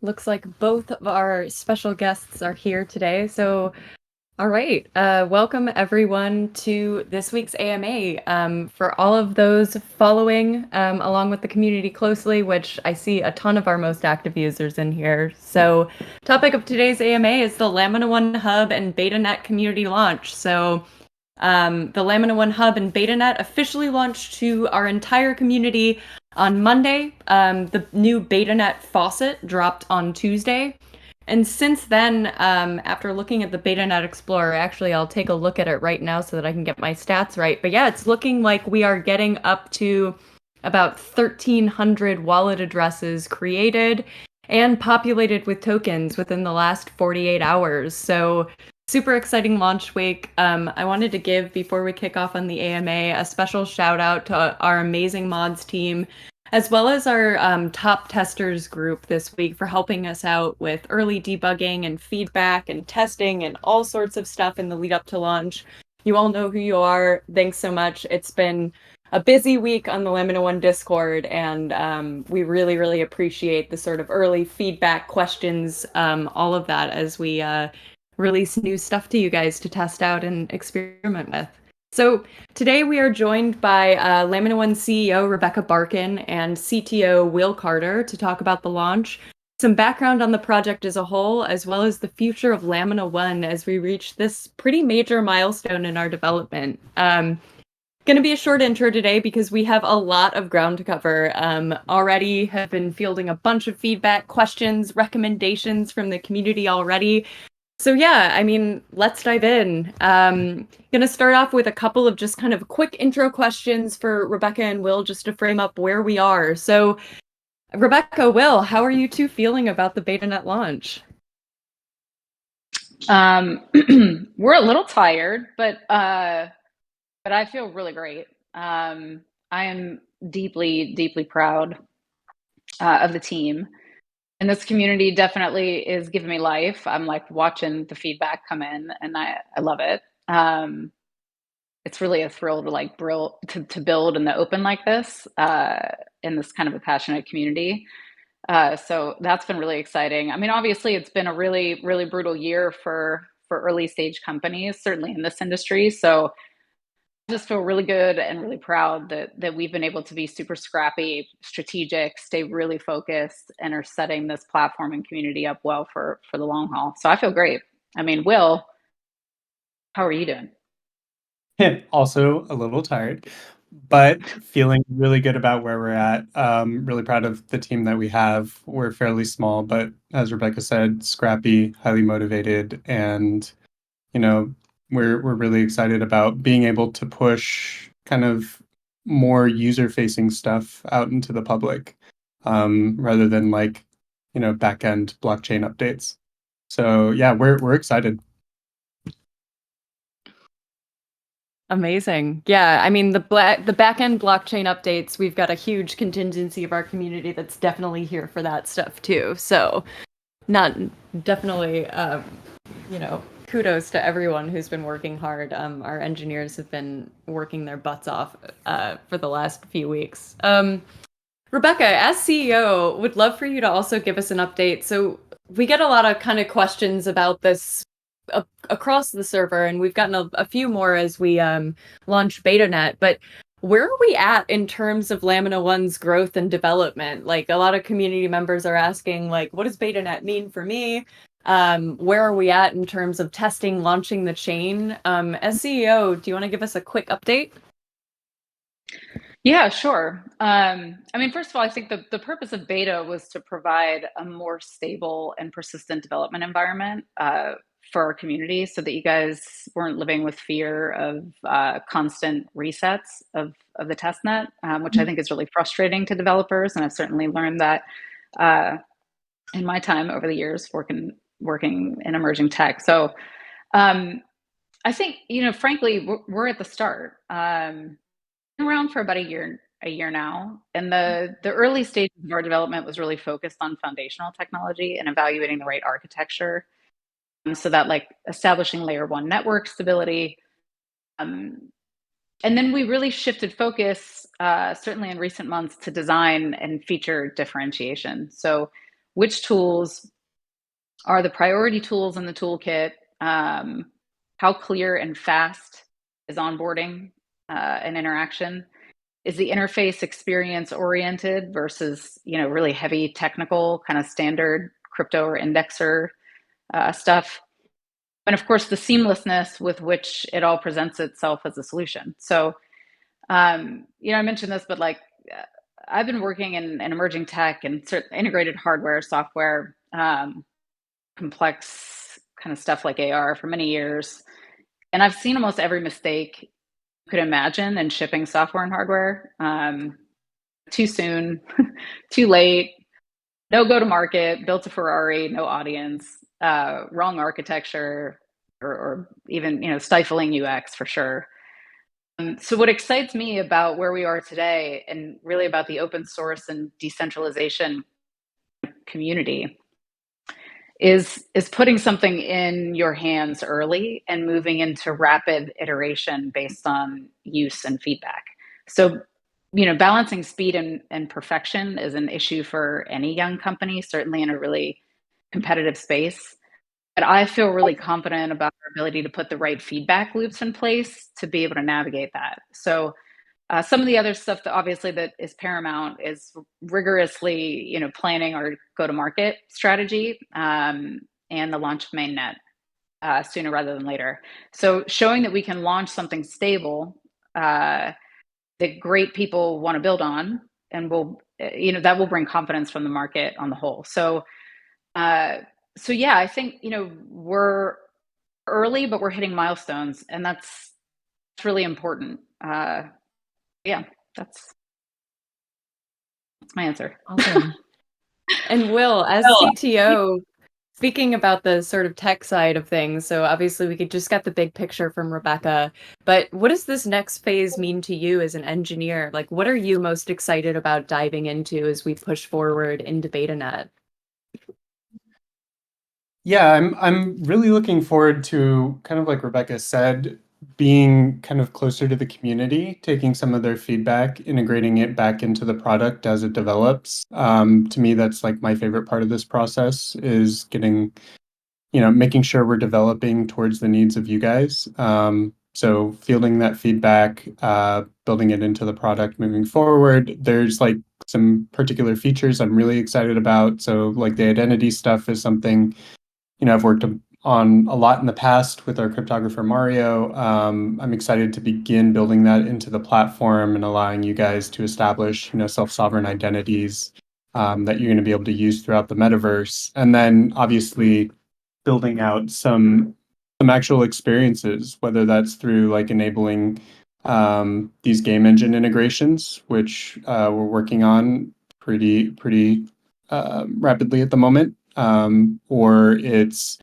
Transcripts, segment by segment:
Looks like both of our special guests are here today. So, all right, welcome everyone to this week's AMA. For all of those following along with the community closely, which I see a ton of our most active users in here. So, topic of today's AMA is the LAMINA1 Hub and Betanet community launch. So, the LAMINA1 Hub and Betanet officially launched to our entire community on Monday. The new Betanet Faucet dropped on Tuesday. And since then, after looking at the Betanet Explorer, actually, I'll take a look at it right now so that I can get my stats right. But yeah, it's looking like we are getting up to about 1,300 wallet addresses created and populated with tokens within the last 48 hours. So super exciting launch week. I wanted to give, before we kick off on the AMA, a special shout out to our amazing mods team, as well as our top testers group this week for helping us out with early debugging and feedback and testing and all sorts of stuff in the lead up to launch. You all know who you are. Thanks so much. It's been a busy week on the LAMINA1 Discord, and we really, really appreciate the sort of early feedback, questions, all of that as we release new stuff to you guys to test out and experiment with. So today we are joined by LAMINA1 CEO Rebecca Barkin and CTO Will Carter to talk about the launch, some background on the project as a whole, as well as the future of LAMINA1 as we reach this pretty major milestone in our development. Going to be a short intro today because we have a lot of ground to cover. Already have been fielding a bunch of feedback, questions, recommendations from the community already. So yeah, I mean, let's dive in. Gonna start off with a couple of just kind of quick intro questions for Rebecca and Will just to frame up where we are. So Rebecca, Will, how are you two feeling about the BetaNet launch? Um, we're a little tired, but I feel really great. I am deeply, deeply proud of the team, and this community definitely is giving me life. I'm like watching the feedback come in, and I love it. It's really a thrill to to build in the open like this in this kind of a passionate community. So that's been really exciting. I mean, obviously, it's been a really, really brutal year for early stage companies, certainly in this industry. So I just feel really good and really proud that we've been able to be super scrappy, strategic, stay really focused, and are setting this platform and community up well for the long haul. So I feel great. I mean, Will, how are you doing? Also a little tired, but feeling really good about where we're at. Really proud of the team that we have. We're fairly small, but as Rebecca said, scrappy, highly motivated, and you know, we're really excited about being able to push kind of more user-facing stuff out into the public, rather than back-end blockchain updates. So yeah, we're excited. Amazing. Yeah, I mean the back end blockchain updates, we've got a huge contingency of our community that's definitely here for that stuff too. So not definitely kudos to everyone who's been working hard. Our engineers have been working their butts off for the last few weeks. Rebecca, as CEO, would love for you to also give us an update. So we get a lot of kind of questions about this across the server, and we've gotten a few more as we launch BetaNet. But where are we at in terms of Lamina 1's growth and development? Like a lot of community members are asking, like, what does BetaNet mean for me? Where are we at in terms of testing, launching the chain? As CEO, do you want to give us a quick update? Yeah, sure. I mean, first of all, I think the purpose of beta was to provide a more stable and persistent development environment for our community so that you guys weren't living with fear of constant resets of the test net, which I think is really frustrating to developers. And I've certainly learned that uh, in my time over the years working in emerging tech. So um, I think, frankly, we're at the start. Been around for about a year now, and the early stages of our development was really focused on foundational technology and evaluating the right architecture, so that like establishing layer one network stability. Um, and then we really shifted focus, certainly in recent months, to design and feature differentiation. So which tools are the priority tools in the toolkit, how clear and fast is onboarding an interaction, is the interface experience oriented versus really heavy technical kind of standard crypto or indexer stuff, and of course the seamlessness with which it all presents itself as a solution. So I mentioned this, but I've been working in emerging tech and integrated hardware, software, complex kind of stuff like AR for many years, and I've seen almost every mistake you could imagine in shipping software and hardware. Too soon, too late, no go to market, built a Ferrari, no audience, wrong architecture, or even stifling UX for sure. So what excites me about where we are today, and really about the open source and decentralization community, is putting something in your hands early and moving into rapid iteration based on use and feedback. So balancing speed and perfection is an issue for any young company, certainly in a really competitive space. But I feel really confident about our ability to put the right feedback loops in place to be able to navigate that. So some of the other stuff that obviously that is paramount is rigorously, planning our go-to-market strategy, and the launch of mainnet sooner rather than later. So showing that we can launch something stable that great people want to build on, and that will bring confidence from the market on the whole. So yeah, I think we're early, but we're hitting milestones, and that's really important. Yeah, that's my answer. Awesome. And Will, as CTO, speaking about the sort of tech side of things, so obviously we could just get the big picture from Rebecca, but what does this next phase mean to you as an engineer? Like, what are you most excited about diving into as we push forward into BetaNet? Yeah, I'm really looking forward to, kind of like Rebecca said, being kind of closer to the community, taking some of their feedback, integrating it back into the product as it develops. To me, that's like my favorite part of this process, is making sure we're developing towards the needs of you guys. So fielding that feedback, building it into the product moving forward. There's like some particular features I'm really excited about. So like the identity stuff is something I've worked on a lot in the past with our cryptographer Mario. I'm excited to begin building that into the platform and allowing you guys to establish, self-sovereign identities that you're going to be able to use throughout the metaverse. And then obviously building out some actual experiences, whether that's through like enabling these game engine integrations, which we're working on pretty rapidly at the moment, or it's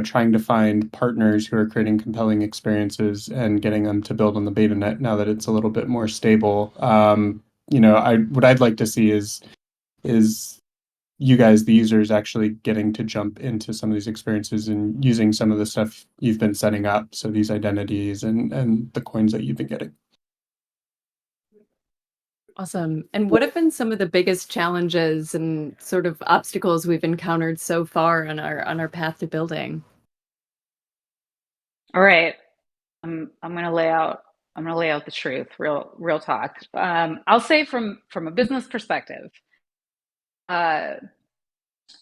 trying to find partners who are creating compelling experiences and getting them to build on the beta net now that it's a little bit more stable. What I'd like to see is you guys, the users, actually getting to jump into some of these experiences and using some of the stuff you've been setting up. So these identities and the coins that you've been getting. Awesome. And what have been some of the biggest challenges and sort of obstacles we've encountered so far on our path to building? All right, I'm gonna lay out the truth, real talk. I'll say from a business perspective, uh,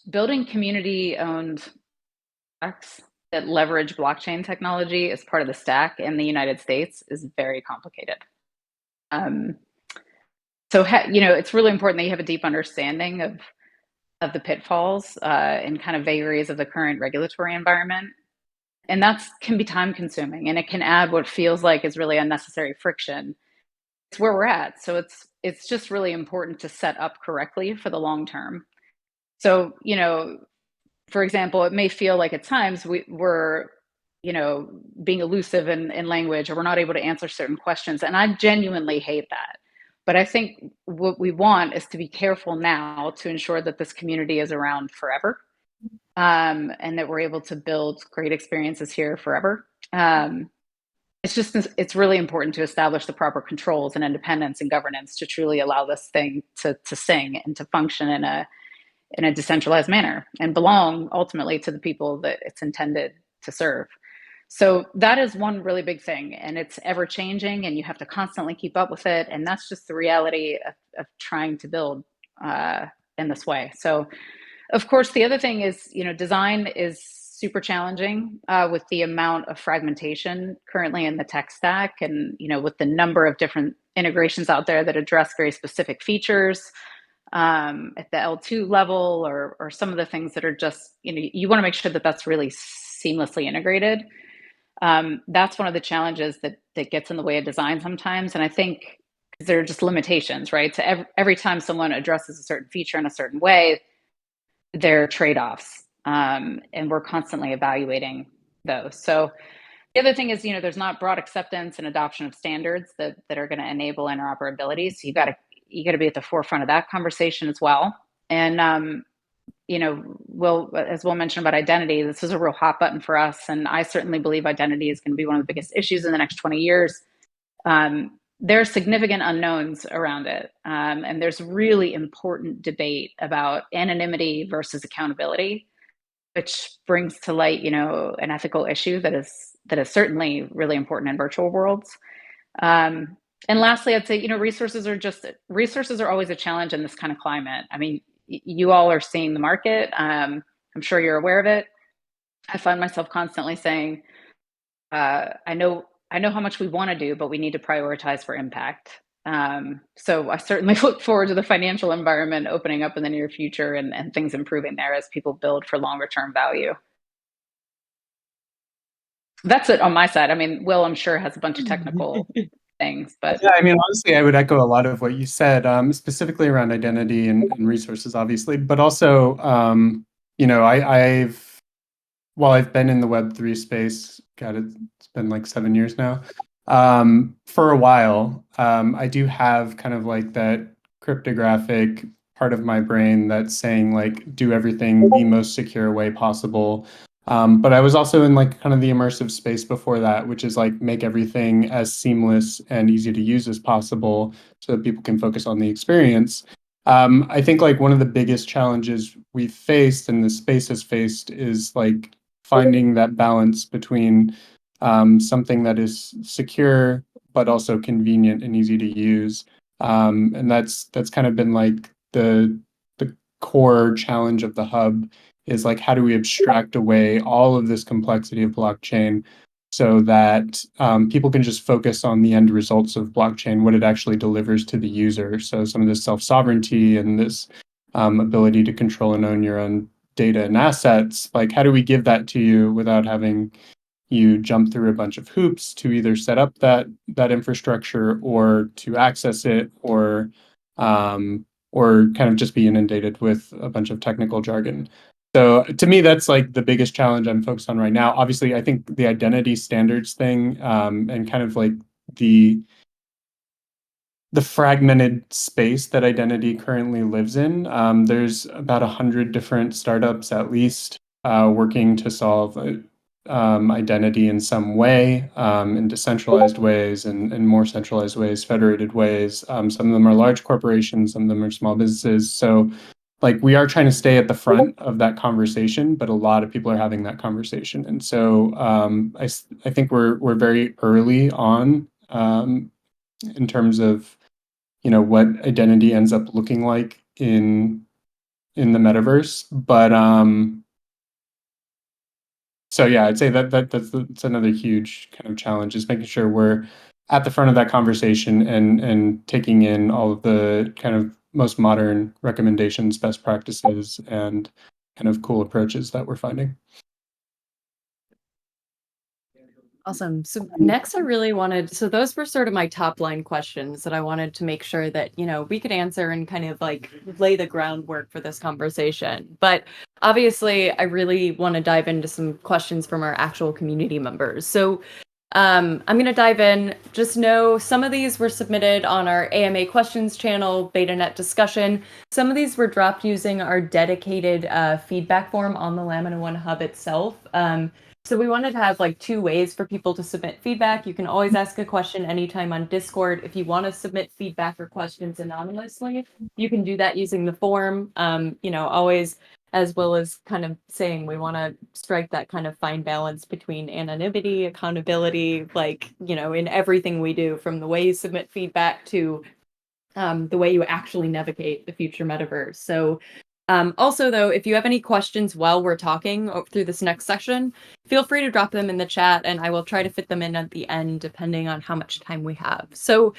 building community-owned products that leverage blockchain technology as part of the stack in the United States is very complicated. Um, so it's really important that you have a deep understanding of the pitfalls and kind of vagaries of the current regulatory environment, and that can be time consuming, and it can add what feels like is really unnecessary friction. It's where we're at, so it's just really important to set up correctly for the long term. So for example, it may feel like at times we're being elusive in language, or we're not able to answer certain questions, and I genuinely hate that. But I think what we want is to be careful now to ensure that this community is around forever, and that we're able to build great experiences here forever. It's really important to establish the proper controls and independence and governance to truly allow this thing to sing and to function in a decentralized manner and belong ultimately to the people that it's intended to serve. So that is one really big thing, and it's ever changing, and you have to constantly keep up with it. And that's just the reality of trying to build in this way. So, of course, the other thing is, design is super challenging with the amount of fragmentation currently in the tech stack, and with the number of different integrations out there that address very specific features at the L2 level, or some of the things that are just, you want to make sure that that's really seamlessly integrated. That's one of the challenges that gets in the way of design sometimes. And I think there are just limitations, right? So every time someone addresses a certain feature in a certain way, there are trade-offs. And we're constantly evaluating those. So the other thing is, there's not broad acceptance and adoption of standards that are going to enable interoperability. So you got to be at the forefront of that conversation as well. And as Will mentioned about identity, this is a real hot button for us. And I certainly believe identity is going to be one of the biggest issues in the next 20 years. There are significant unknowns around it. And there's really important debate about anonymity versus accountability, which brings to light, an ethical issue that is certainly really important in virtual worlds. And lastly, I'd say, resources are always a challenge in this kind of climate. I mean, you all are seeing the market. I'm sure you're aware of it. I find myself constantly saying, I know how much we want to do, but we need to prioritize for impact. So I certainly look forward to the financial environment opening up in the near future and things improving there as people build for longer term value. That's it on my side. I mean, Will, I'm sure, has a bunch of technical things, but yeah, I mean, honestly, I would echo a lot of what you said, specifically around identity and resources, obviously, but also, while I've been in the Web3 space, God, it's been like 7 years now. For a while, I do have kind of like that cryptographic part of my brain that's saying like do everything the most secure way possible. But I was also in like kind of the immersive space before that, which is like make everything as seamless and easy to use as possible so that people can focus on the experience. I think like one of the biggest challenges we've faced and the space has faced is like finding that balance between something that is secure but also convenient and easy to use. And that's kind of been like the core challenge of the hub is like how do we abstract away all of this complexity of blockchain so that people can just focus on the end results of blockchain, what it actually delivers to the user. So some of this self-sovereignty and this ability to control and own your own data and assets, like how do we give that to you without having you jump through a bunch of hoops to either set up that infrastructure or to access it or kind of just be inundated with a bunch of technical jargon. So to me, that's like the biggest challenge I'm focused on right now. Obviously, I think the identity standards thing and kind of like the fragmented space that identity currently lives in. There's about 100 different startups at least working to solve identity in some way, in decentralized ways and more centralized ways, federated ways. Some of them are large corporations, some of them are small businesses. So like we are trying to stay at the front of that conversation, but a lot of people are having that conversation. And so I think we're very early on in terms of what identity ends up looking like in the metaverse. But so yeah, I'd say that's another huge kind of challenge is making sure we're at the front of that conversation and taking in all of the kind of most modern recommendations, best practices, and kind of cool approaches that we're finding. Awesome. So next I really wanted, so those were sort of my top line questions that I wanted to make sure that, we could answer and kind of like lay the groundwork for this conversation. But obviously I really want to dive into some questions from our actual community members. So I'm going to dive in. Just know some of these were submitted on our AMA questions channel, BetaNet discussion. Some of these were dropped using our dedicated feedback form on the LAMINA1 Hub itself. So we wanted to have like 2 ways for people to submit feedback. You can always ask a question anytime on Discord. If you want to submit feedback or questions anonymously, you can do that using the form. Always, as well as kind of saying we want to strike that kind of fine balance between anonymity, accountability, in everything we do, from the way you submit feedback to the way you actually navigate the future metaverse. So also, though, if you have any questions while we're talking through this next session, feel free to drop them in the chat and I will try to fit them in at the end, depending on how much time we have. So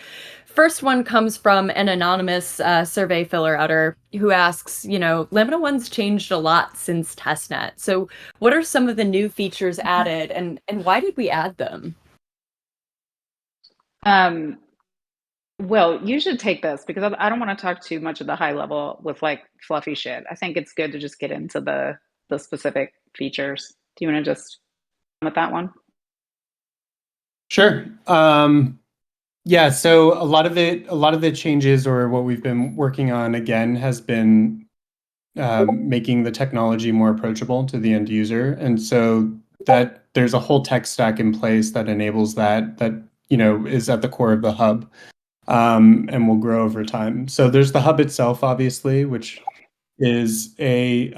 first one comes from an anonymous survey filler outer who asks, LAMINA1's changed a lot since testnet. So what are some of the new features added and why did we add them? Well, you should take this because I don't want to talk too much at the high level with like fluffy shit. I think it's good to just get into the specific features. Do you want to just with that one? Sure. Yeah, so a lot of it changes, or what we've been working on again has been making the technology more approachable to the end user. And so that there's a whole tech stack in place that enables that is at the core of the hub, and will grow over time. So there's the hub itself, obviously, which is a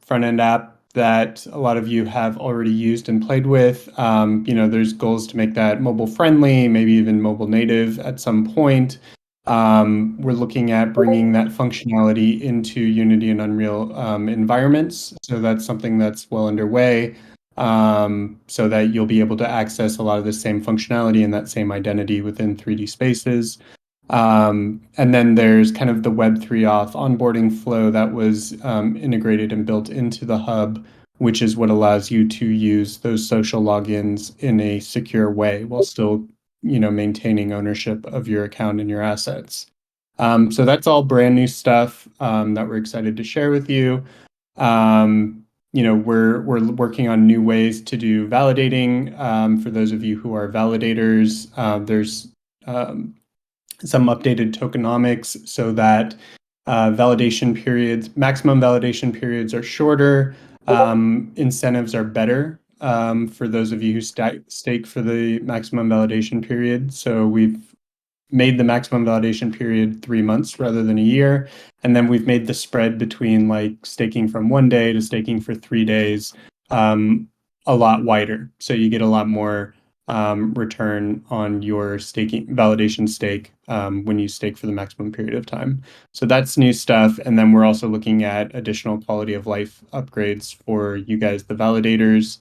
front end app that a lot of you have already used and played with. There's goals to make that mobile friendly, maybe even mobile native at some point. We're looking at bringing that functionality into Unity and Unreal environments. So that's something that's well underway, so that you'll be able to access a lot of the same functionality and that same identity within 3D spaces. And then there's kind of the Web3 auth onboarding flow that was integrated and built into the hub, which is what allows you to use those social logins in a secure way while still, maintaining ownership of your account and your assets. So that's all brand new stuff that we're excited to share with you. We're working on new ways to do validating. For those of you who are validators, there's some updated tokenomics so that maximum validation periods are shorter, incentives are better for those of you who stake for the maximum validation period. So we've made the maximum validation period 3 months rather than a year. And then we've made the spread between like staking from 1 day to staking for 3 days a lot wider. So you get a lot more return on your staking validation stake when you stake for the maximum period of time. So that's new stuff. And then we're also looking at additional quality of life upgrades for you guys, the validators.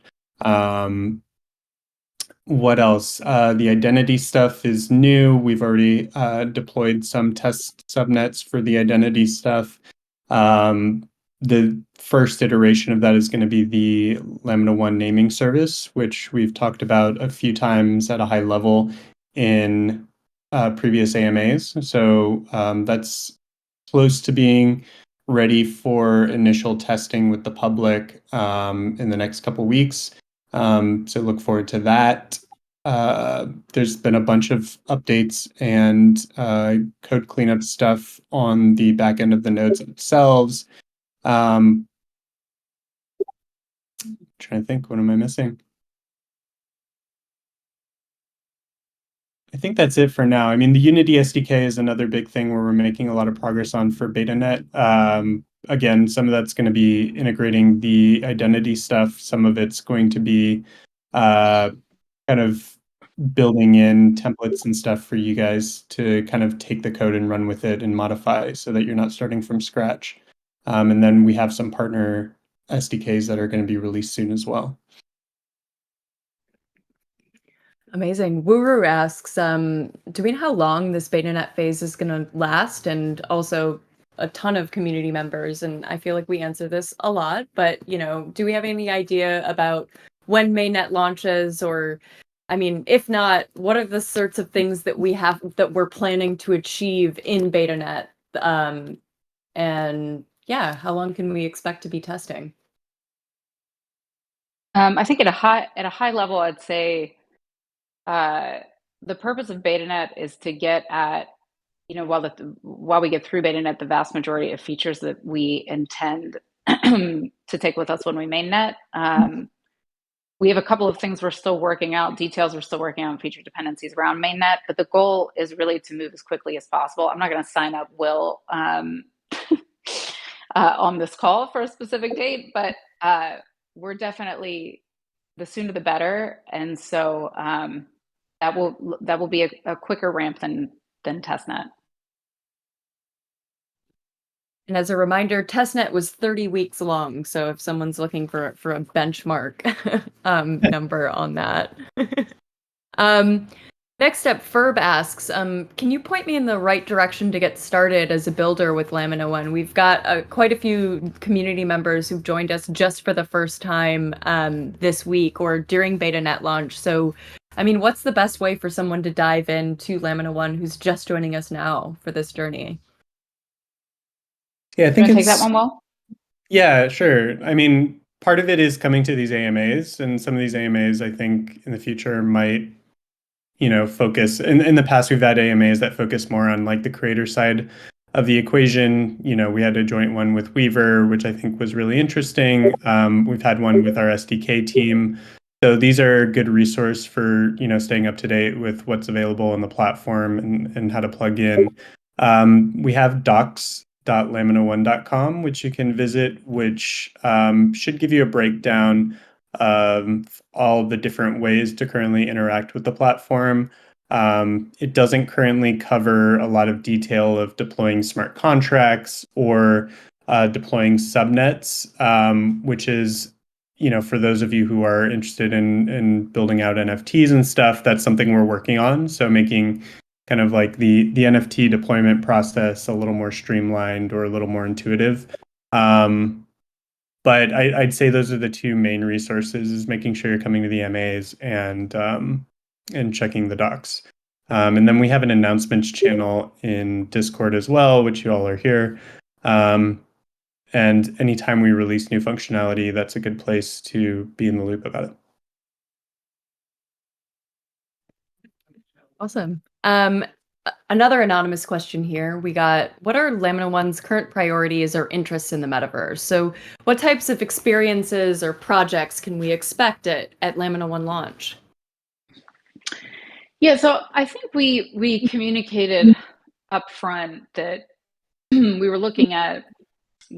What else? The identity stuff is new. We've already deployed some test subnets for the identity stuff. The first iteration of that is going to be the LAMINA1 naming service, which we've talked about a few times at a high level in previous AMAs. So that's close to being ready for initial testing with the public in the next couple weeks. So look forward to that. There's been a bunch of updates and code cleanup stuff on the back end of the nodes themselves. Trying to think, what am I missing? I think that's it for now. I mean, the Unity SDK is another big thing where we're making a lot of progress on for BetaNet. Again, some of that's going to be integrating the identity stuff. Some of it's going to be kind of building in templates and stuff for you guys to kind of take the code and run with it and modify so that you're not starting from scratch. And then we have some partner SDKs that are going to be released soon as well. Amazing. Wuru asks, do we know how long this BetaNet phase is going to last? And also a ton of community members, and I feel like we answer this a lot, but, do we have any idea about when mainnet launches? Or, I mean, if not, what are the sorts of things that we're planning to achieve in BetaNet? And yeah, how long can we expect to be testing? I think at a high level, I'd say the purpose of Betanet is to get at, while we get through Betanet, the vast majority of features that we intend to take with us when we mainnet. We have a couple of things we're still working out, details we're still working on, feature dependencies around mainnet, but the goal is really to move as quickly as possible. I'm not going to sign up Will on this call for a specific date, but we're definitely, the sooner the better. And so that will be a quicker ramp than testnet. And as a reminder, testnet was 30 weeks long. So if someone's looking for a benchmark number on that. Next up, Ferb asks, can you point me in the right direction to get started as a builder with LAMINA1? We've got quite a few community members who've joined us just for the first time this week or during BetaNet launch. So, I mean, what's the best way for someone to dive into LAMINA1 who's just joining us now for this journey? Yeah, I think take that one, Will? Yeah, sure. I mean, part of it is coming to these AMAs, and some of these AMAs, I think, in the future might, focus. In the past, we've had AMAs that focus more on like the creator side of the equation. We had a joint one with Weaver, which I think was really interesting. We've had one with our SDK team. So these are a good resource for, staying up to date with what's available on the platform and how to plug in. We have docs.lamina1.com, which you can visit, which should give you a breakdown of all the different ways to currently interact with the platform. It doesn't currently cover a lot of detail of deploying smart contracts or deploying subnets, which is, for those of you who are interested in building out NFTs and stuff, that's something we're working on. So making kind of like the NFT deployment process a little more streamlined or a little more intuitive. But I'd say those are the two main resources: is making sure you're coming to the MAs and checking the docs. And then we have an announcements channel in Discord as well, which you all are here. And anytime we release new functionality, that's a good place to be in the loop about it. Awesome. Another anonymous question here. We got, what are LAMINA1's current priorities or interests in the metaverse? So what types of experiences or projects can we expect at LAMINA1 launch? Yeah, so I think we communicated upfront that we were looking at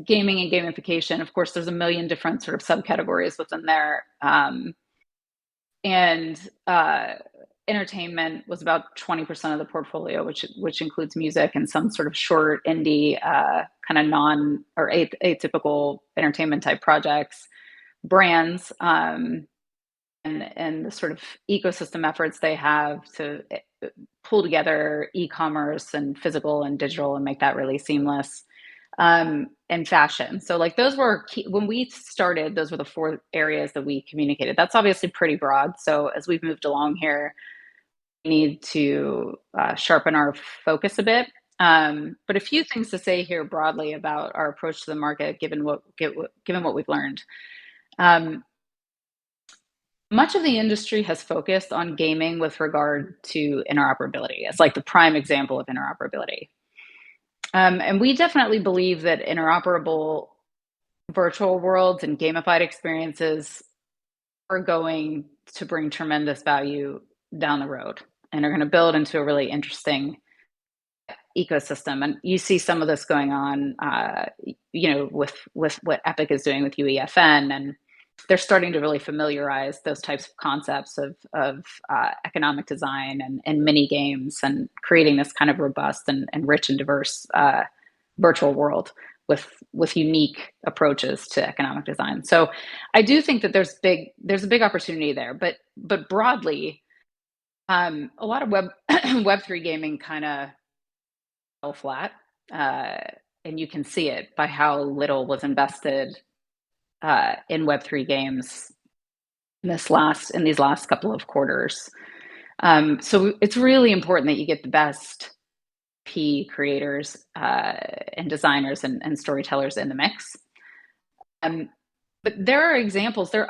gaming and gamification. Of course, there's a million different sort of subcategories within there. And entertainment was about 20% of the portfolio, which includes music and some sort of short indie kind of non or atypical entertainment type projects, brands, and the sort of ecosystem efforts they have to pull together e-commerce and physical and digital and make that really seamless. And fashion. So like those were key. When we started, those were the 4 areas that we communicated. That's obviously pretty broad. So as we've moved along here, we need to sharpen our focus a bit. But a few things to say here broadly about our approach to the market, given what we've learned. Much of the industry has focused on gaming with regard to interoperability. It's like the prime example of interoperability. And we definitely believe that interoperable virtual worlds and gamified experiences are going to bring tremendous value down the road and are going to build into a really interesting ecosystem. And you see some of this going on, with what Epic is doing with UEFN, and they're starting to really familiarize those types of concepts of economic design and mini games and creating this kind of robust and rich and diverse virtual world with unique approaches to economic design. So I do think that there's a big opportunity there, but broadly, a lot of Web3 gaming kind of fell flat, and you can see it by how little was invested in Web3 games in these last couple of quarters. So it's really important that you get the best creators and designers and storytellers in the mix. But there are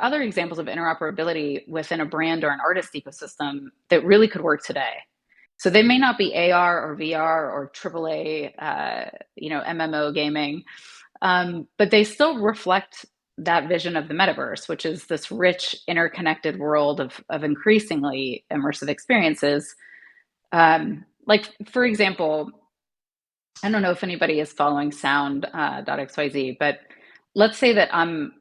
other examples of interoperability within a brand or an artist ecosystem that really could work today. So they may not be AR or VR or AAA, MMO gaming, but they still reflect that vision of the metaverse, which is this rich, interconnected world of increasingly immersive experiences. Like, for example, I don't know if anybody is following Sound.xyz, but let's say that I'm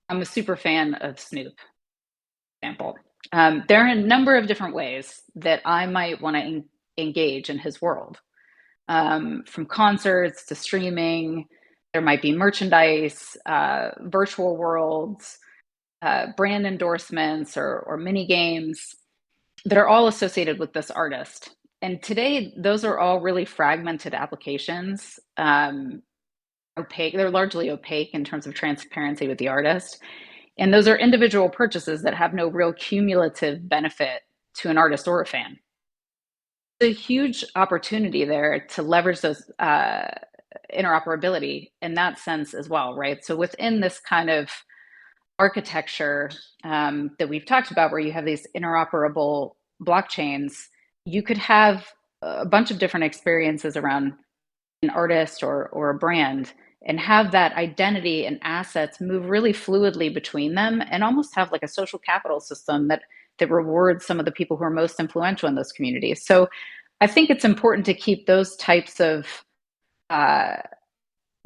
a super fan of Snoop, for example. There are a number of different ways that I might want to engage in his world, from concerts to streaming. There might be merchandise, virtual worlds, brand endorsements, or mini games that are all associated with this artist. And today, those are all really fragmented applications. Opaque. They're largely opaque in terms of transparency with the artist. And those are individual purchases that have no real cumulative benefit to an artist or a fan. There's a huge opportunity there to leverage those interoperability in that sense as well, right? So within this kind of architecture that we've talked about, where you have these interoperable blockchains, you could have a bunch of different experiences around an artist or a brand, and have that identity and assets move really fluidly between them, and almost have like a social capital system that rewards some of the people who are most influential in those communities. So I think it's important to keep those types of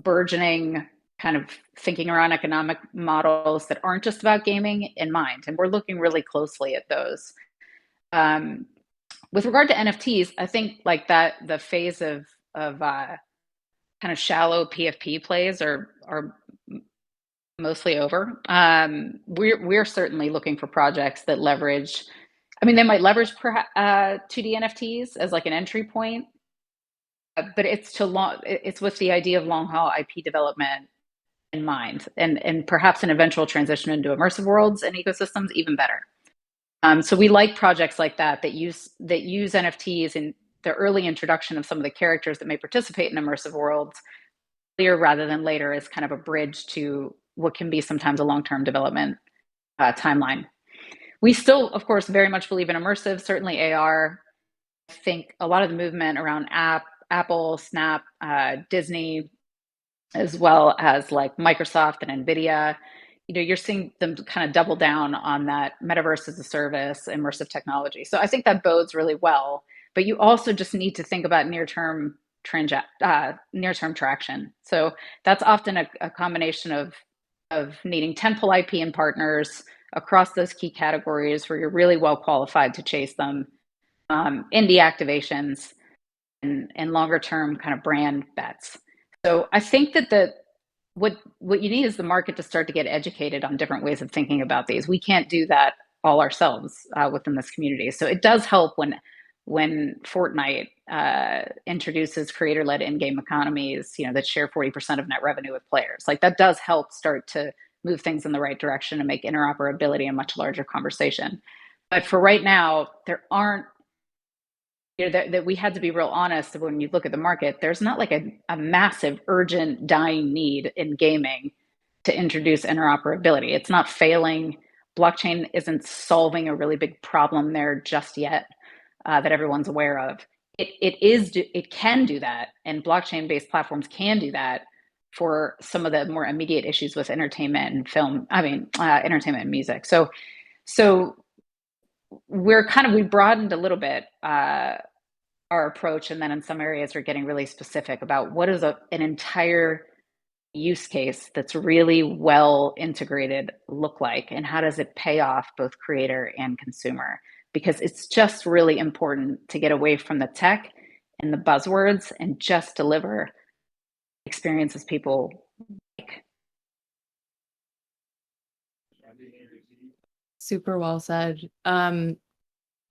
burgeoning kind of thinking around economic models that aren't just about gaming in mind. And we're looking really closely at those. With regard to NFTs, I think like that the phase of kind of shallow PFP plays are mostly over. We're certainly looking for projects that leverage. I mean, they might leverage 2D NFTs as like an entry point, but it's with the idea of long haul IP development in mind, and perhaps an eventual transition into immersive worlds and ecosystems even better. So we like projects like that use NFTs in the early introduction of some of the characters that may participate in immersive worlds earlier rather than later, as kind of a bridge to what can be sometimes a long-term development timeline. We still, of course, very much believe in immersive, certainly AR. I think a lot of the movement around Apple, Snap, Disney, as well as like Microsoft and NVIDIA, you're seeing them kind of double down on that metaverse as a service, immersive technology. So I think that bodes really well. But you also just need to think about near-term traction. So that's often a combination of needing tentpole IP and partners across those key categories where you're really well qualified to chase them, indie activations, and longer term kind of brand bets. So I think that what you need is the market to start to get educated on different ways of thinking about these. We can't do that all ourselves within this community. So it does help when Fortnite introduces creator-led in-game economies, that share 40% of net revenue with players. Like, that does help start to move things in the right direction and make interoperability a much larger conversation. But for right now, there aren't, that we had to be real honest when you look at the market. There's not like a massive, urgent, dying need in gaming to introduce interoperability. It's not failing. Blockchain isn't solving a really big problem there just yet that everyone's aware of. It can do that, and blockchain-based platforms can do that for some of the more immediate issues with entertainment and film. Entertainment and music. So we broadened a little bit our approach, and then in some areas we're getting really specific about what is an entire use case that's really well integrated look like, and how does it pay off both creator and consumer, because it's just really important to get away from the tech and the buzzwords and just deliver experiences people like. Super well said. I'm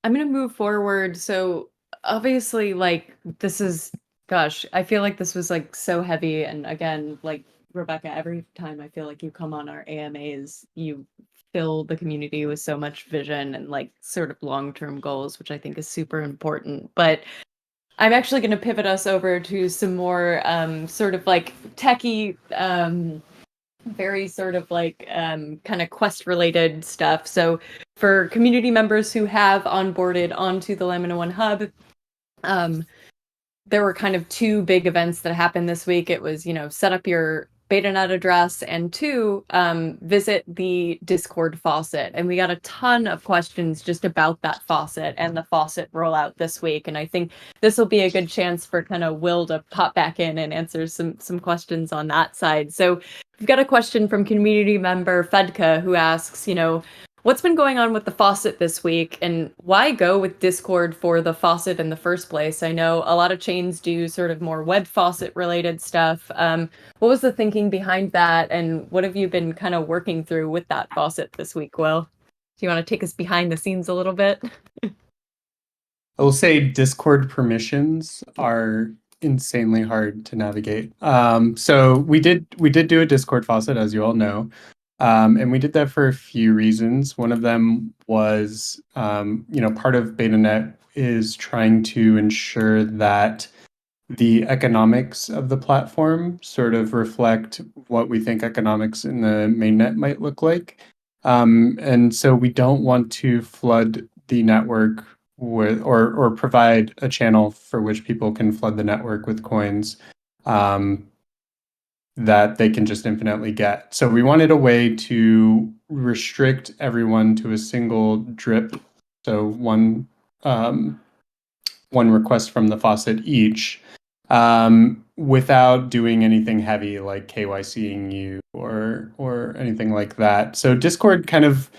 going to move forward. So obviously, like, this is, gosh, I feel like this was like so heavy. And again, like, Rebecca, every time I feel like you come on our AMAs, you fill the community with so much vision and like sort of long-term goals, which I think is super important. But I'm actually going to pivot us over to some more sort of like techie very sort of like kind of quest related stuff. So for community members who have onboarded onto the LAMINA1 Hub, there were kind of two big events that happened this week. It was, set up your Betanet address, and two, visit the Discord Faucet. And we got a ton of questions just about that faucet and the faucet rollout this week. And I think this will be a good chance for kind of Will to pop back in and answer some questions on that side. So we've got a question from community member Fedka who asks, what's been going on with the faucet this week, and why go with Discord for the faucet in the first place? I know a lot of chains do sort of more web faucet related stuff. What was the thinking behind that, and what have you been kind of working through with that faucet this week, Will? Do you want to take us behind the scenes a little bit? I will say Discord permissions are insanely hard to navigate. So we did do a Discord faucet, as you all know. And we did that for a few reasons. One of them was, part of Betanet is trying to ensure that the economics of the platform sort of reflect what we think economics in the mainnet might look like. And so we don't want to flood the network with, or provide a channel for which people can flood the network with coins. That they can just infinitely get. So we wanted a way to restrict everyone to a single drip, so one request from the faucet each, without doing anything heavy like KYCing you or anything like that. So Discord kind of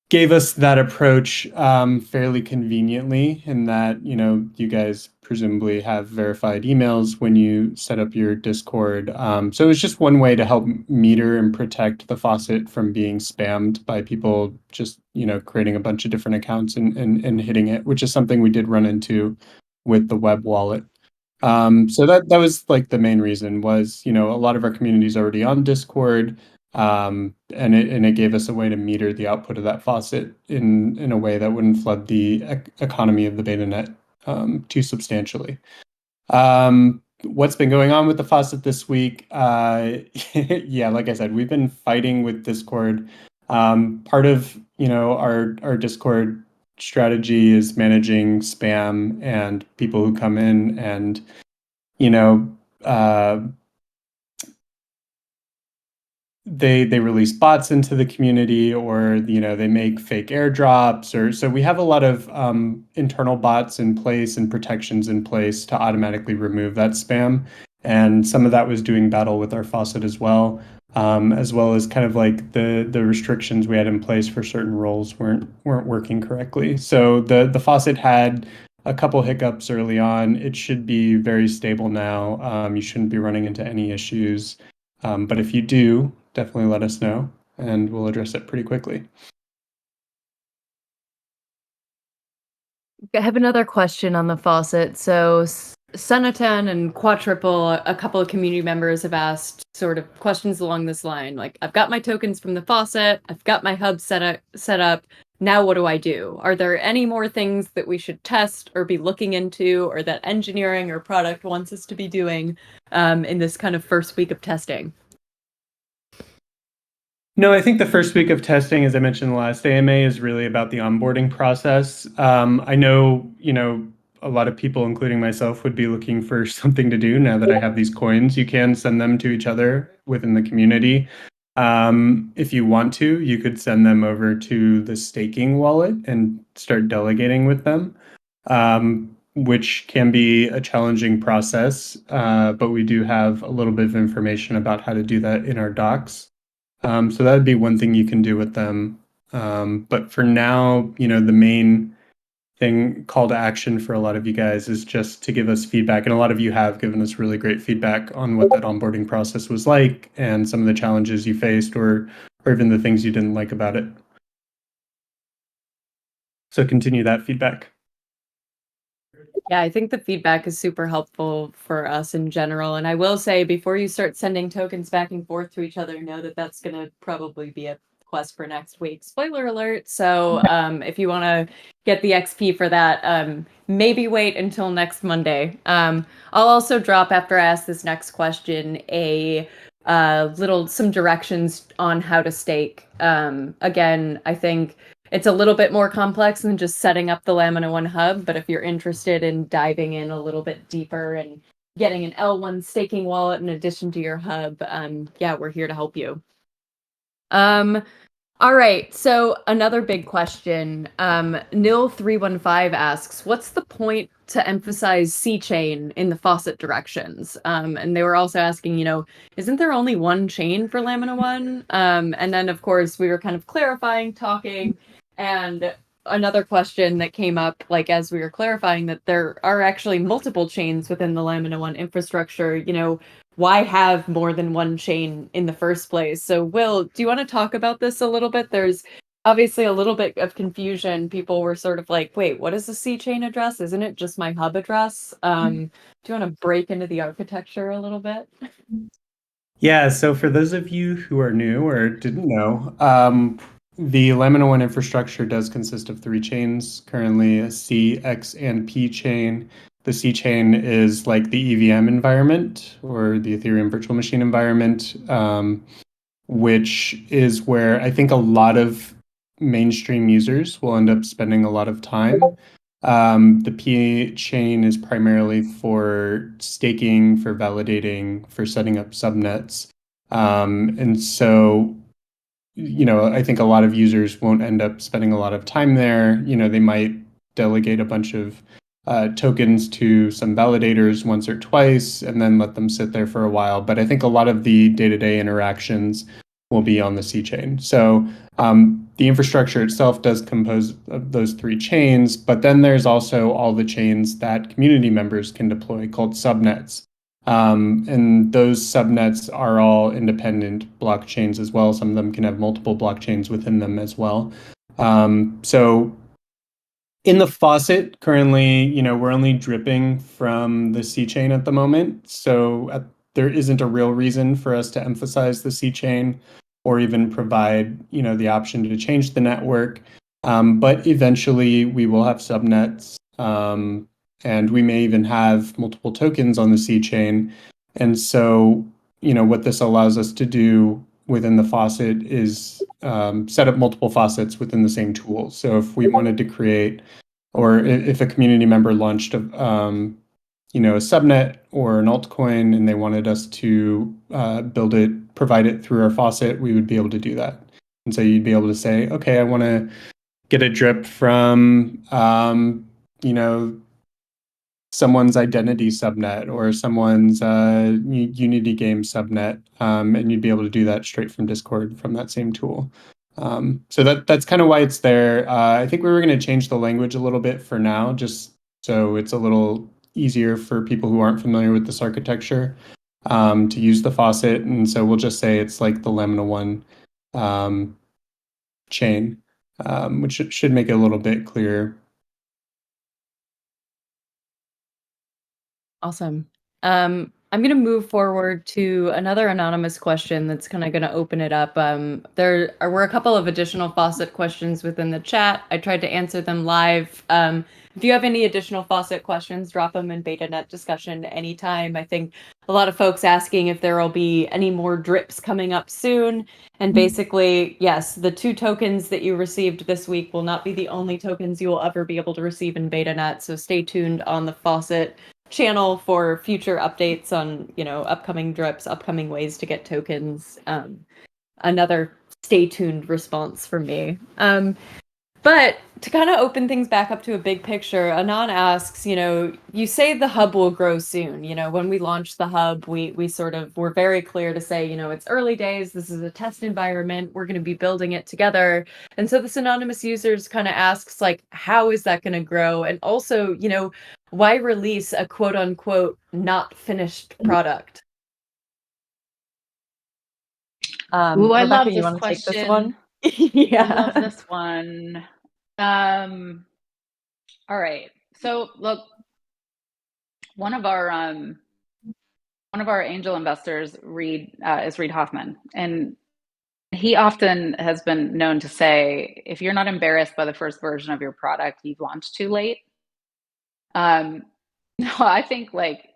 gave us that approach fairly conveniently, in that you guys presumably have verified emails when you set up your Discord. So it was just one way to help meter and protect the faucet from being spammed by people just creating a bunch of different accounts and hitting it, which is something we did run into with the web wallet. So that was like the main reason was, a lot of our community is already on Discord. And it gave us a way to meter the output of that faucet in a way that wouldn't flood the economy of the Betanet too substantially. What's been going on with the faucet this week? Yeah, like I said, we've been fighting with Discord. Part of our Discord strategy is managing spam and people who come in and they release bots into the community, or they make fake airdrops, or so we have a lot of internal bots in place and protections in place to automatically remove that spam. And some of that was doing battle with our faucet as well as kind of like the restrictions we had in place for certain roles weren't working correctly. So the faucet had a couple hiccups early on. It should be very stable now. You shouldn't be running into any issues. But if you do, definitely let us know and we'll address it pretty quickly. I have another question on the faucet. So Senaten and Quadruple, a couple of community members have asked sort of questions along this line. Like, I've got my tokens from the faucet, I've got my hub set up. Now what do I do? Are there any more things that we should test or be looking into, or that engineering or product wants us to be doing in this kind of first week of testing? No, I think the first week of testing, as I mentioned in the last AMA, is really about the onboarding process. I know, a lot of people, including myself, would be looking for something to do now that I have these coins. You can send them to each other within the community. If you want to, you could send them over to the staking wallet and start delegating with them, which can be a challenging process, but we do have a little bit of information about how to do that in our docs. So that would be one thing you can do with them. But for now, the main call to action for a lot of you guys is just to give us feedback. And a lot of you have given us really great feedback on what that onboarding process was like and some of the challenges you faced, or even the things you didn't like about it. So continue that feedback. Yeah, I think the feedback is super helpful for us in general. And I will say, before you start sending tokens back and forth to each other, know that that's going to probably be a quest for next week. Spoiler alert. So if you want to get the XP for that, maybe wait until next Monday. I'll also drop, after I ask this next question, a some directions on how to stake. Again, I think it's a little bit more complex than just setting up the LAMINA1 Hub, but if you're interested in diving in a little bit deeper and getting an L1 staking wallet in addition to your hub, yeah, we're here to help you. All right, so another big question. Nil315 asks, what's the point to emphasize C-chain in the Faucet directions? And they were also asking, isn't there only one chain for LAMINA1? And then, of course, we were kind of clarifying, talking, and another question that came up, like, as we were clarifying, that there are actually multiple chains within the LAMINA1 infrastructure, why have more than one chain in the first place? So, Will, do you want to talk about this a little bit? There's obviously a little bit of confusion. People were sort of like, wait, what is a C chain address? Isn't it just my hub address? Do you want to break into the architecture a little bit? Yeah, so for those of you who are new or didn't know, the LAMINA1 infrastructure does consist of 3 chains currently: a C, X, and P chain. The C chain is like the EVM environment or the Ethereum virtual machine environment, which is where I think a lot of mainstream users will end up spending a lot of time. The P chain is primarily for staking, for validating, for setting up subnets. And so, I think a lot of users won't end up spending a lot of time there. They might delegate a bunch of tokens to some validators once or twice and then let them sit there for a while. But I think a lot of the day-to-day interactions will be on the C chain. So the infrastructure itself does compose of those 3 chains, but then there's also all the chains that community members can deploy called subnets. And those subnets are all independent blockchains as well. Some of them can have multiple blockchains within them as well. So in the Faucet, currently, we're only dripping from the C chain at the moment. So there isn't a real reason for us to emphasize the C chain or even provide, the option to change the network. But eventually we will have subnets, and we may even have multiple tokens on the C chain. And so, what this allows us to do within the Faucet is set up multiple faucets within the same tool. So if we wanted to create, or if a community member launched a subnet or an altcoin and they wanted us to provide it through our Faucet, we would be able to do that. And so you'd be able to say, okay, I want to get a drip from, someone's identity subnet or someone's Unity game subnet, and you'd be able to do that straight from Discord from that same tool. So that's kind of why it's there. I think we were going to change the language a little bit for now, just so it's a little easier for people who aren't familiar with this architecture to use the Faucet. And so we'll just say it's like the LAMINA1 chain, which should make it a little bit clearer. Awesome. I'm going to move forward to another anonymous question that's kind of going to open it up. There were a couple of additional Faucet questions within the chat. I tried to answer them live. If you have any additional Faucet questions, drop them in Betanet discussion anytime. I think a lot of folks asking if there will be any more drips coming up soon. And basically, yes, the 2 tokens that you received this week will not be the only tokens you will ever be able to receive in Betanet. So stay tuned on the Faucet channel for future updates on, upcoming drips, upcoming ways to get tokens. Another stay tuned response from me. But to kind of open things back up to a big picture, Anon asks, you say the hub will grow soon. When we launched the hub, we sort of were very clear to say, it's early days. This is a test environment. We're going to be building it together. And so this anonymous user kind of asks, like, how is that going to grow? And also, why release a quote unquote not finished product? Ooh, I Rebecca, love you this want to take this question. one? I love this one. All right. So look, one of our angel investors, is Reid Hoffman, and he often has been known to say, if you're not embarrassed by the first version of your product, you've launched too late. No, I think like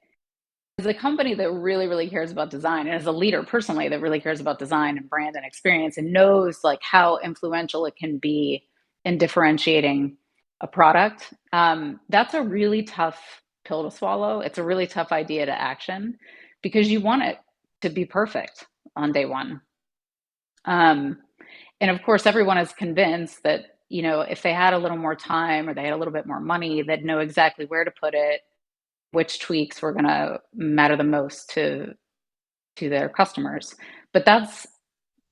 as a company that really, really cares about design, and as a leader personally that really cares about design and brand and experience and knows like how influential it can be in differentiating a product, that's a really tough pill to swallow. It's a really tough idea to action because you want it to be perfect on day one. And of course, everyone is convinced that, if they had a little more time or they had a little bit more money, they'd know exactly where to put it, which tweaks were going to matter the most to their customers. But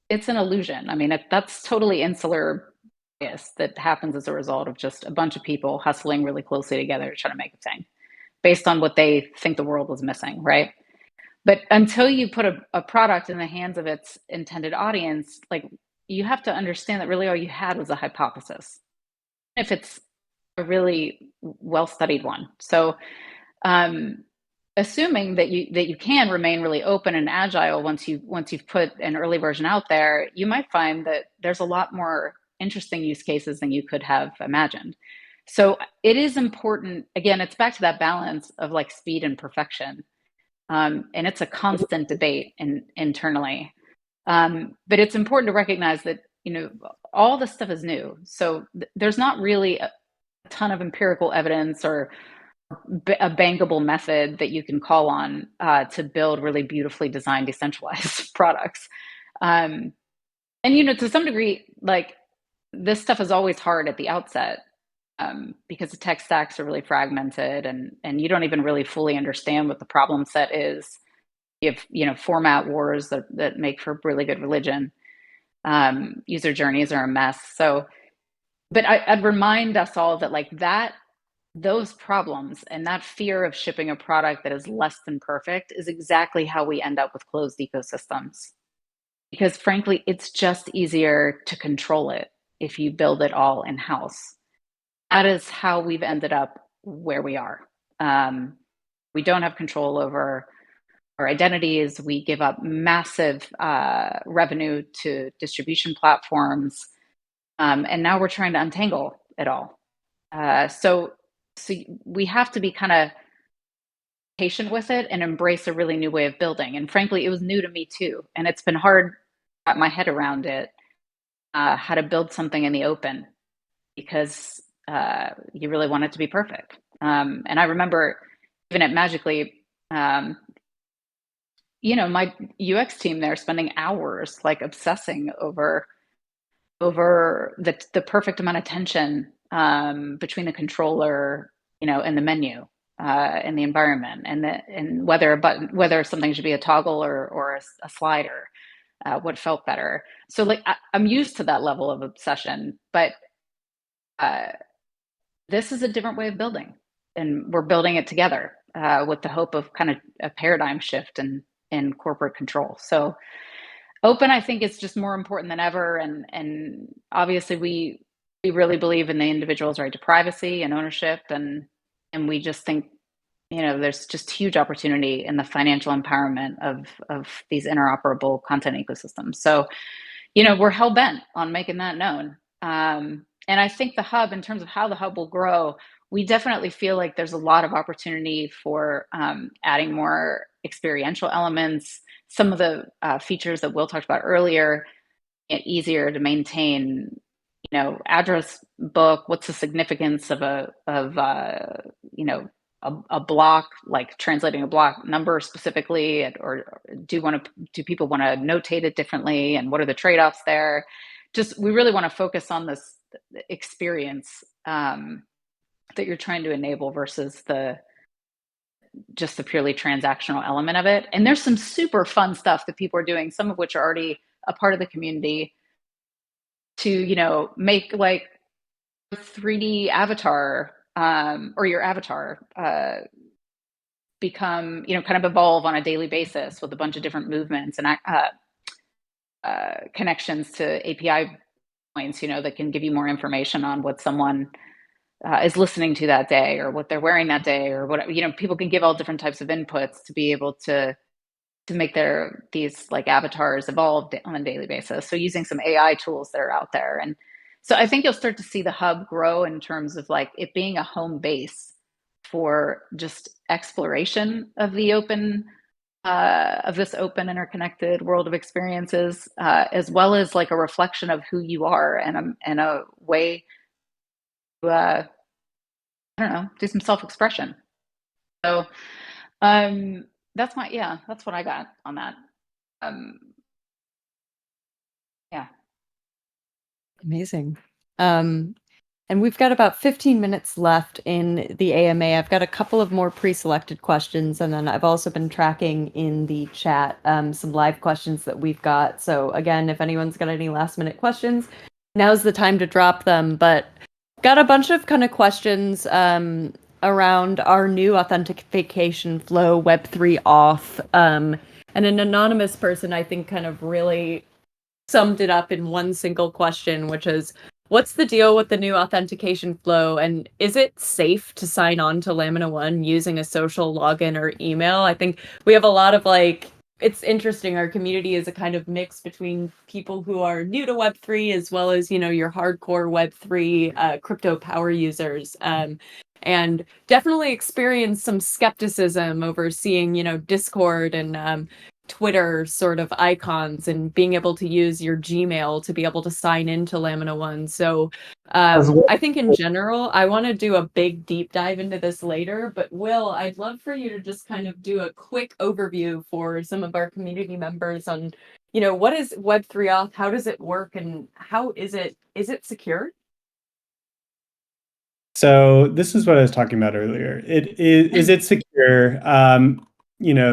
it's an illusion. I mean, that's totally insular bias that happens as a result of just a bunch of people hustling really closely together to try to make a thing based on what they think the world was missing, right? But until you put a product in the hands of its intended audience, like you have to understand that really all you had was a hypothesis, if it's a really well studied one. So, assuming that you can remain really open and agile once you've put an early version out there, you might find that there's a lot more interesting use cases than you could have imagined. So it is important. Again, it's back to that balance of like speed and perfection. And it's a constant debate internally. But it's important to recognize that, all this stuff is new. So there's not really a ton of empirical evidence or a bankable method that you can call on to build really beautifully designed decentralized products. And, to some degree, like this stuff is always hard at the outset because the tech stacks are really fragmented and you don't even really fully understand what the problem set is. You have, format wars that make for really good religion. User journeys are a mess. So, but I'd remind us all that like those problems and that fear of shipping a product that is less than perfect is exactly how we end up with closed ecosystems. Because frankly, it's just easier to control it if you build it all in-house. That is how we've ended up where we are. We don't have control over our identities. We give up massive revenue to distribution platforms. And now we're trying to untangle it all. So we have to be kind of patient with it and embrace a really new way of building. And frankly, it was new to me too. And it's been hard to wrap my head around it, how to build something in the open because you really want it to be perfect. And I remember even at Magically, my UX team there spending hours like obsessing over the perfect amount of tension between the controller, and the menu and the environment, and whether something should be a toggle or a slider, what felt better. So like I'm used to that level of obsession, but this is a different way of building, and we're building it together with the hope of kind of a paradigm shift in corporate control. So open, I think, is just more important than ever, and obviously we really believe in the individual's right to privacy and ownership, and we just think there's just huge opportunity in the financial empowerment of these interoperable content ecosystems. So we're hell bent on making that known. And I think the hub, in terms of how the hub will grow, we definitely feel like there's a lot of opportunity for adding more experiential elements. Some of the features that Will talked about earlier, it easier to maintain, address book. What's the significance of a block, like translating a block number specifically, or do people want to notate it differently, and what are the trade-offs there? Just we really want to focus on this experience that you're trying to enable versus just the purely transactional element of it. And there's some super fun stuff that people are doing, some of which are already a part of the community, to make like 3D avatar or your avatar become kind of evolve on a daily basis with a bunch of different movements and connections to API points that can give you more information on what someone is listening to that day, or what they're wearing that day, or what people can give all different types of inputs to be able to make these like avatars evolve on a daily basis. So using some AI tools that are out there. And so I think you'll start to see the hub grow in terms of like it being a home base for just exploration of the open of this open interconnected world of experiences, as well as like a reflection of who you are and a way to I don't know, do some self-expression. So that's that's what I got on that. Um, yeah. Amazing. And we've got about 15 minutes left in the AMA. I've got a couple of more pre-selected questions, and then I've also been tracking in the chat some live questions that we've got. So again, if anyone's got any last minute questions, now's the time to drop them. But got a bunch of kind of questions around our new authentication flow, Web3 auth. And an anonymous person, I think, kind of really summed it up in one single question, which is, what's the deal with the new authentication flow, and is it safe to sign on to Lamina1 using a social login or email? I think we have a lot of it's interesting. Our community is a kind of mix between people who are new to Web3 as well as, your hardcore Web3 crypto power users. And definitely experience some skepticism over seeing, Discord and Twitter sort of icons and being able to use your Gmail to be able to sign into Lamina1. So I think in general, I want to do a big deep dive into this later, but Will, I'd love for you to just kind of do a quick overview for some of our community members on, what is Web3 auth, how does it work, and how is it secure? So this is what I was talking about earlier. Is it secure?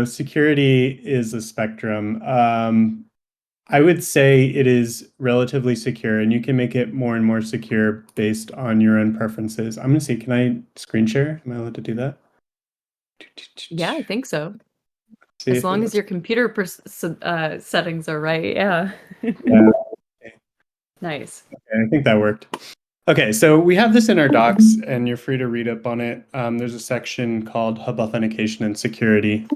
Security is a spectrum. I would say it is relatively secure, and you can make it more and more secure based on your own preferences. I'm gonna see, can I screen share? Am I allowed to do that? Yeah, I think so. See as if it long as lets your computer settings are right, yeah. Yeah. Okay. Nice. Okay, I think that worked. Okay, so we have this in our docs, and you're free to read up on it. There's a section called Hub Authentication and Security.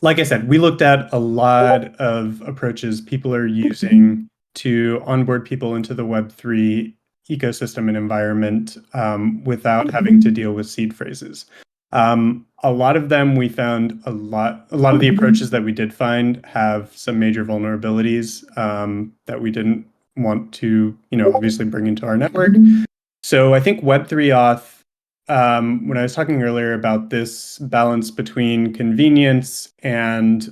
Like I said, we looked at a lot of approaches people are using to onboard people into the Web3 ecosystem and environment without having to deal with seed phrases. A lot of them we found a lot of the approaches that we did find have some major vulnerabilities that we didn't want to, obviously bring into our network. So I think Web3 auth, when I was talking earlier about this balance between convenience and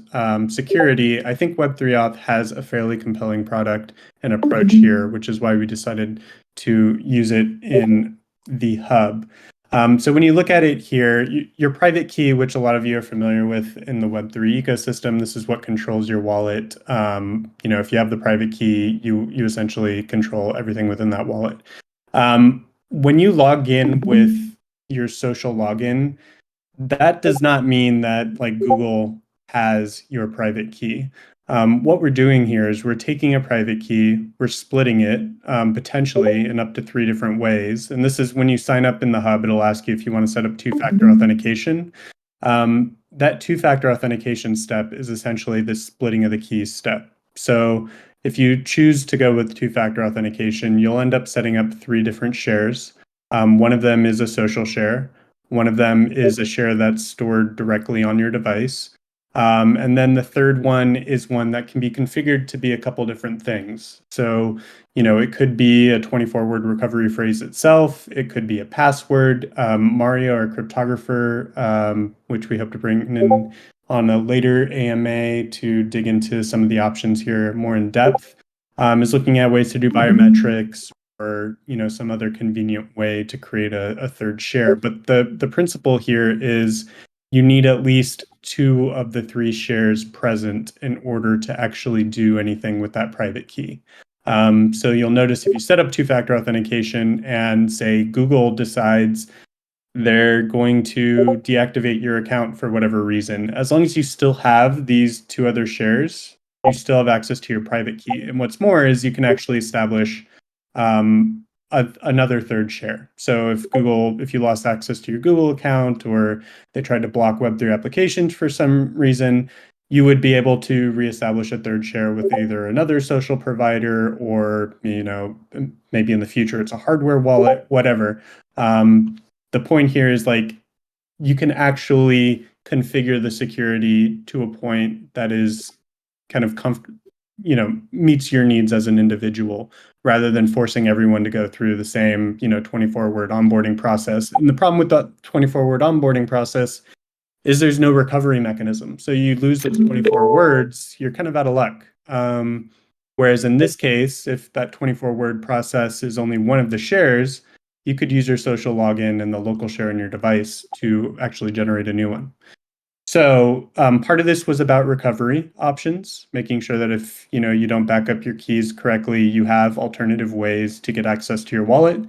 security, I think Web3 auth has a fairly compelling product and approach here, which is why we decided to use it in the hub. So when you look at it here, your private key, which a lot of you are familiar with in the Web3 ecosystem, this is what controls your wallet. If you have the private key, you essentially control everything within that wallet. When you log in with your social login, that does not mean that like Google has your private key. What we're doing here is we're taking a private key, we're splitting it potentially in up to 3 different ways. And this is when you sign up in the hub, it'll ask you if you want to set up two-factor authentication. That two-factor authentication step is essentially the splitting of the keys step. So if you choose to go with two-factor authentication, you'll end up setting up 3 different shares. One of them is a social share. One of them is a share that's stored directly on your device. And then the third one is one that can be configured to be a couple different things. So, it could be a 24-word recovery phrase itself. It could be a password. Mario, our cryptographer, which we hope to bring in on a later AMA to dig into some of the options here more in depth, is looking at ways to do biometrics or some other convenient way to create a third share. But the principle here is you need at least 2 of the 3 shares present in order to actually do anything with that private key. So you'll notice if you set up two-factor authentication and say Google decides they're going to deactivate your account for whatever reason, as long as you still have these 2 other shares, you still have access to your private key. And what's more is you can actually establish another third share. So if you lost access to your Google account or they tried to block Web3 applications for some reason, you would be able to reestablish a third share with either another social provider or, maybe in the future it's a hardware wallet, whatever. the point here is like you can actually configure the security to a point that is kind of meets your needs as an individual rather than forcing everyone to go through the same 24-word onboarding process. And the problem with the 24-word onboarding process is there's no recovery mechanism. So you lose those 24 words, you're kind of out of luck. Whereas in this case, if that 24-word process is only one of the shares, you could use your social login and the local share on your device to actually generate a new one. So part of this was about recovery options, making sure that if you don't back up your keys correctly, you have alternative ways to get access to your wallet.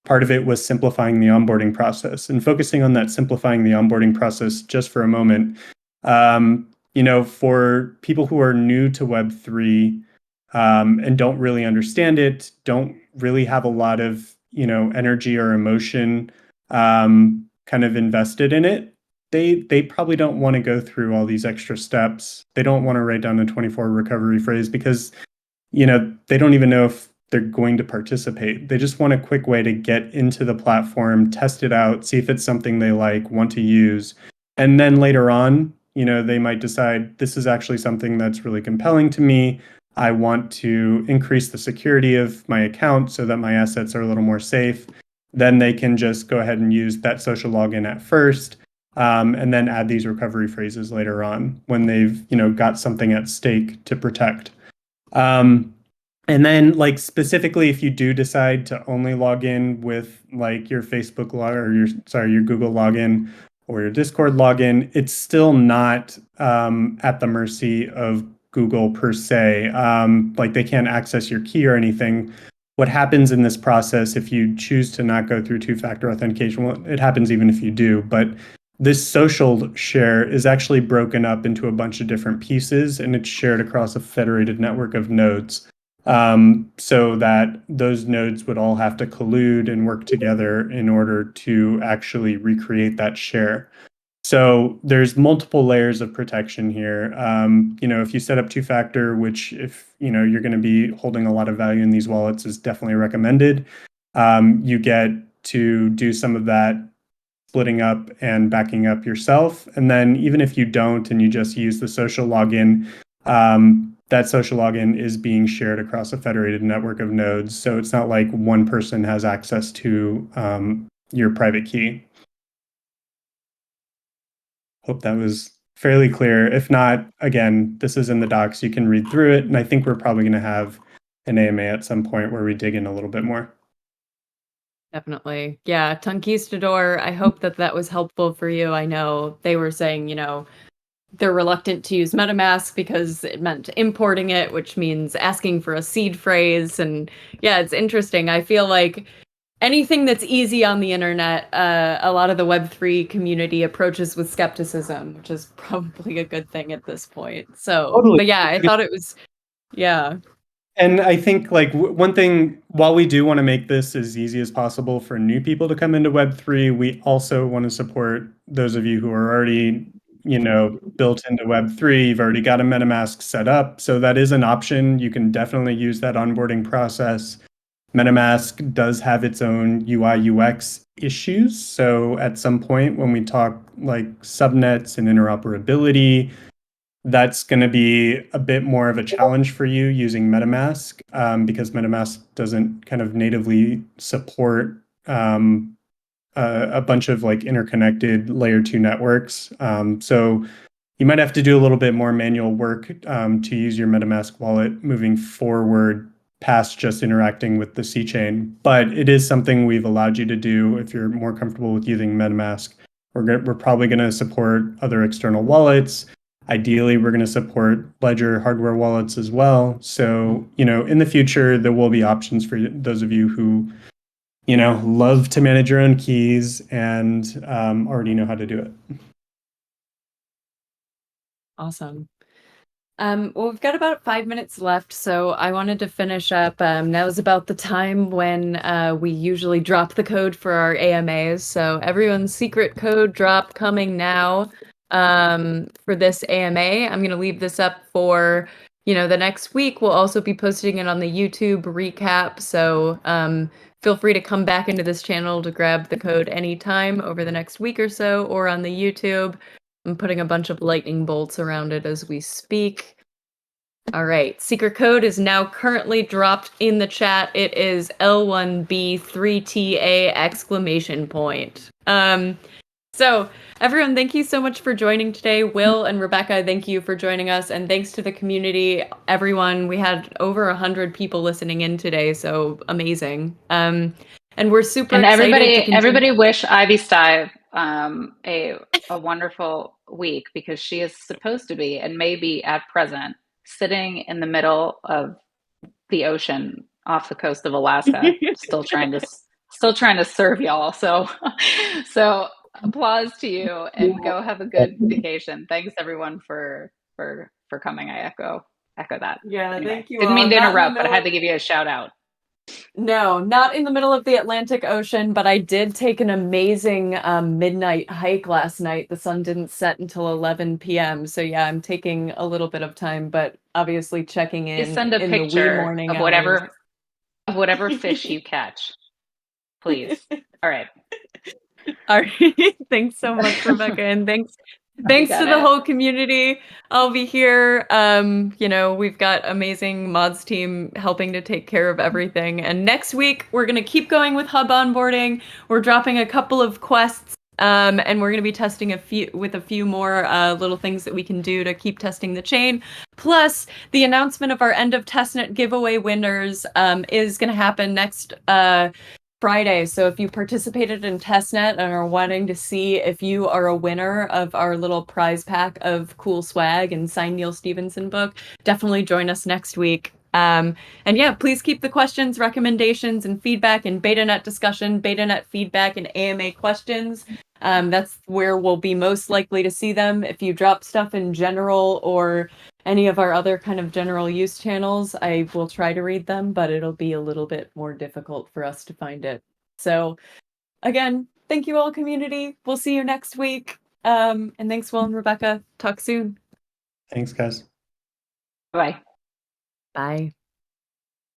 Part of it was simplifying the onboarding process, and focusing on that simplifying the onboarding process just for a moment. For people who are new to Web3 and don't really understand it, don't really have a lot of energy or emotion kind of invested in it, they probably don't want to go through all these extra steps. They don't want to write down a 24 recovery phrase because they don't even know if they're going to participate. They just want a quick way to get into the platform, test it out, see if it's something they like, want to use. And then later on, they might decide this is actually something that's really compelling to me. I want to increase the security of my account so that my assets are a little more safe. Then they can just go ahead and use that social login at first, and then add these recovery phrases later on when they've got something at stake to protect. And then like specifically, if you do decide to only log in with like your Facebook or your Google login or your Discord login, it's still not at the mercy of Google per se. Like they can't access your key or anything. What happens in this process if you choose to not go through two-factor authentication? Well, it happens even if you do, but this social share is actually broken up into a bunch of different pieces, and it's shared across a federated network of nodes. So that those nodes would all have to collude and work together in order to actually recreate that share. So there's multiple layers of protection here. If you set up two-factor, which if you're going to be holding a lot of value in these wallets, is definitely recommended. You get to do some of that splitting up and backing up yourself. And then even if you don't and you just use the social login, that social login is being shared across a federated network of nodes. So it's not like one person has access to your private key. Hope that was fairly clear. If not, again, this is in the docs. You can read through it. And I think we're probably going to have an AMA at some point where we dig in a little bit more. Definitely. Yeah, Conquistador, I hope that was helpful for you. I know they were saying, they're reluctant to use MetaMask because it meant importing it, which means asking for a seed phrase. And yeah, it's interesting. I feel like anything that's easy on the internet, a lot of the Web3 community approaches with skepticism, which is probably a good thing at this point. So, Totally. But yeah, I thought it was, yeah. And I think like one thing, while we do want to make this as easy as possible for new people to come into Web3, we also want to support those of you who are already, built into Web3. You've already got a MetaMask set up. So that is an option. You can definitely use that onboarding process. MetaMask does have its own UI UX issues. So at some point when we talk like subnets and interoperability, that's going to be a bit more of a challenge for you using MetaMask because MetaMask doesn't kind of natively support a bunch of like interconnected layer 2 networks. So you might have to do a little bit more manual work to use your MetaMask wallet moving forward past just interacting with the C chain. But it is something we've allowed you to do if you're more comfortable with using MetaMask. We're probably going to support other external wallets. Ideally, we're going to support Ledger hardware wallets as well. So, in the future, there will be options for those of you who, love to manage your own keys and already know how to do it. Awesome. Well, we've got about 5 minutes left, so I wanted to finish up. Now is about the time when we usually drop the code for our AMAs. So everyone's secret code drop coming now for this AMA. I'm going to leave this up for the next week we'll also be posting it on the YouTube recap. So feel free to come back into this channel to grab the code anytime over the next week or so, or on the YouTube. I'm putting a bunch of lightning bolts around it as we speak. All right, secret code is now currently dropped in the chat. It is L1B3TA exclamation point. So everyone, thank you so much for joining today. Will and Rebecca, thank you for joining us. And thanks to the community, everyone. We had over 100 people listening in today, so amazing. And we're super excited to continue. Everybody wish Ivy Stive a wonderful week, because she is supposed to be, and maybe at present, sitting in the middle of the ocean off the coast of Alaska, still trying to serve y'all. So applause to you, and go have a good vacation. Thanks everyone for coming. I echo that. Yeah, anyway, thank you didn't all. mean to Not in the interrupt, but I middle had to give you a shout out. No, not in the middle of the Atlantic Ocean, but I did take an amazing midnight hike last night. The sun didn't set until 11 p.m. So yeah, I'm taking a little bit of time, but obviously checking Please in send a the wee picture morning of hours. whatever fish you catch, please. All right. All right. Thanks so much, Rebecca, and thanks to the whole community. I'll be here. We've got amazing mods team helping to take care of everything. And next week we're gonna keep going with hub onboarding. We're dropping a couple of quests, and we're gonna be testing a few more little things that we can do to keep testing the chain. Plus, the announcement of our end of testnet giveaway winners is gonna happen next Friday. So if you participated in testnet and are wanting to see if you are a winner of our little prize pack of cool swag and signed Neil Stevenson book, definitely join us next week. And yeah, please keep the questions, recommendations, and feedback in BetaNet discussion, BetaNet feedback, and AMA questions. That's where we'll be most likely to see them. If you drop stuff in general or any of our other kind of general use channels, I will try to read them, but it'll be a little bit more difficult for us to find it. So again, thank you all, community. We'll see you next week. And thanks, Will and Rebecca. Talk soon. Thanks, guys. Bye. Bye.